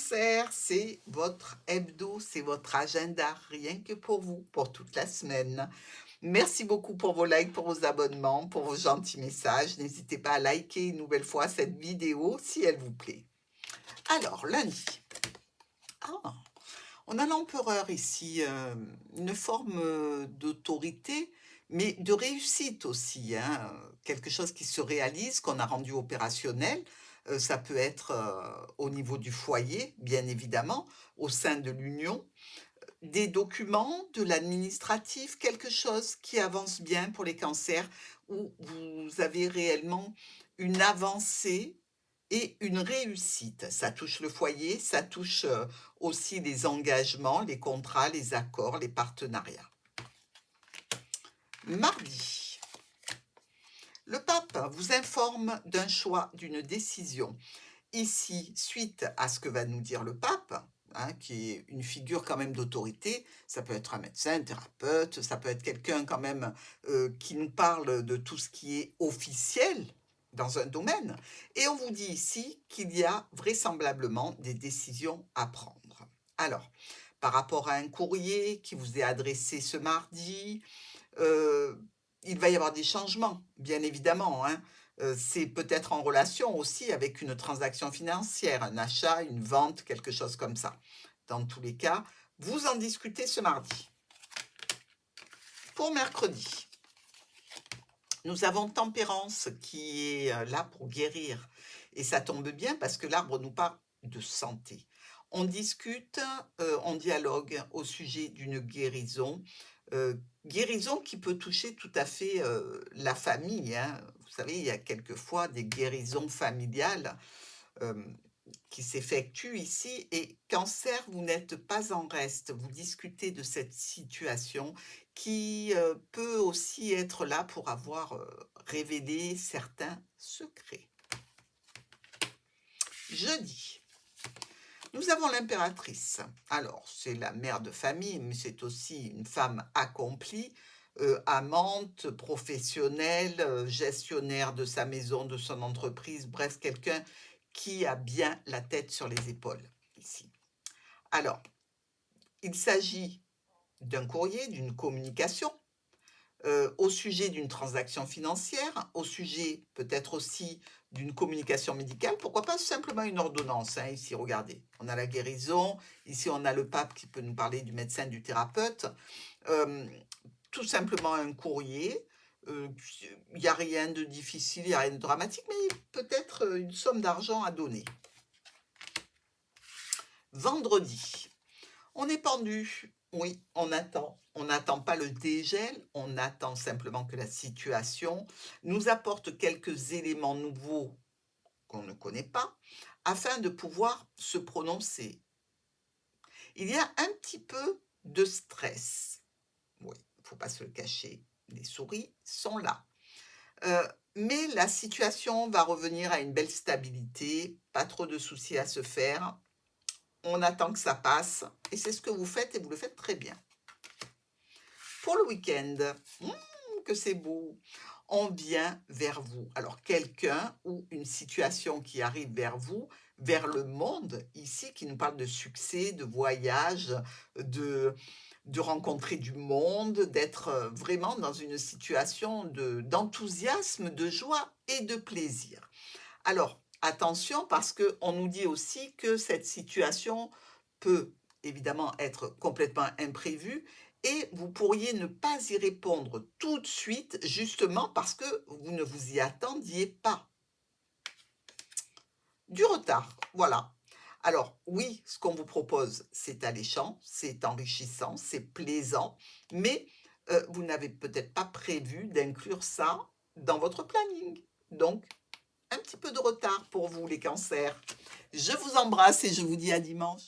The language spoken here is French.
Cancer, c'est votre hebdo, c'est votre agenda, rien que pour vous, pour toute la semaine. Merci beaucoup pour vos likes, pour vos abonnements, pour vos gentils messages. N'hésitez pas à liker une nouvelle fois cette vidéo si elle vous plaît. Alors, lundi. Ah, on a l'empereur ici, une forme d'autorité, mais de réussite aussi, hein, quelque chose qui se réalise, qu'on a rendu opérationnel. Ça peut être au niveau du foyer, bien évidemment, au sein de l'union, des documents, de l'administratif, quelque chose qui avance bien pour les cancers, où vous avez réellement une avancée et une réussite. Ça touche le foyer, ça touche aussi les engagements, les contrats, les accords, les partenariats. Mardi, le pape vous informe d'un choix, d'une décision. Ici, suite à ce que va nous dire le pape, hein, qui est une figure quand même d'autorité, ça peut être un médecin, un thérapeute, ça peut être quelqu'un quand même qui nous parle de tout ce qui est officiel dans un domaine. Et on vous dit ici qu'il y a vraisemblablement des décisions à prendre. Alors, par rapport à un courrier qui vous est adressé ce mardi, il va y avoir des changements, bien évidemment, hein. C'est peut-être en relation aussi avec une transaction financière, un achat, une vente, quelque chose comme ça. Dans tous les cas, vous en discutez ce mardi. Pour mercredi, nous avons Tempérance qui est là pour guérir. Et ça tombe bien parce que l'arbre nous parle de santé. On discute, on dialogue au sujet d'une guérison. Guérison qui peut toucher tout à fait la famille, hein. Vous savez, il y a quelquefois des guérisons familiales qui s'effectuent ici. Et Cancer, vous n'êtes pas en reste. Vous discutez de cette situation qui peut aussi être là pour avoir révélé certains secrets. Jeudi, nous avons l'impératrice. Alors, c'est la mère de famille, mais c'est aussi une femme accomplie, amante, professionnelle, gestionnaire de sa maison, de son entreprise, bref, quelqu'un qui a bien la tête sur les épaules ici. Alors, il s'agit d'un courrier, d'une communication, au sujet d'une transaction financière, au sujet peut-être aussi d'une communication médicale, pourquoi pas simplement une ordonnance, hein, ici, regardez, on a la guérison, ici on a le pape qui peut nous parler du médecin, du thérapeute, tout simplement un courrier, il n'y a rien de difficile, il n'y a rien de dramatique, mais peut-être une somme d'argent à donner. Vendredi, on est pendu, oui, on n'attend pas le dégel, on attend simplement que la situation nous apporte quelques éléments nouveaux qu'on ne connaît pas, afin de pouvoir se prononcer. Il y a un petit peu de stress, oui, il ne faut pas se le cacher, les souris sont là. Mais la situation va revenir à une belle stabilité, pas trop de soucis à se faire. On attend que ça passe, et c'est ce que vous faites, et vous le faites très bien. Pour le week-end, que c'est beau, on vient vers vous. Alors, quelqu'un ou une situation qui arrive vers vous, vers le monde, ici, qui nous parle de succès, de voyage, de rencontrer du monde, d'être vraiment dans une situation d'enthousiasme, de joie et de plaisir. Alors, attention, parce qu'on nous dit aussi que cette situation peut évidemment être complètement imprévue et vous pourriez ne pas y répondre tout de suite, justement parce que vous ne vous y attendiez pas. Du retard, voilà. Alors oui, ce qu'on vous propose, c'est alléchant, c'est enrichissant, c'est plaisant, mais vous n'avez peut-être pas prévu d'inclure ça dans votre planning. Donc, un petit peu de retard pour vous, les cancers. Je vous embrasse et je vous dis à dimanche.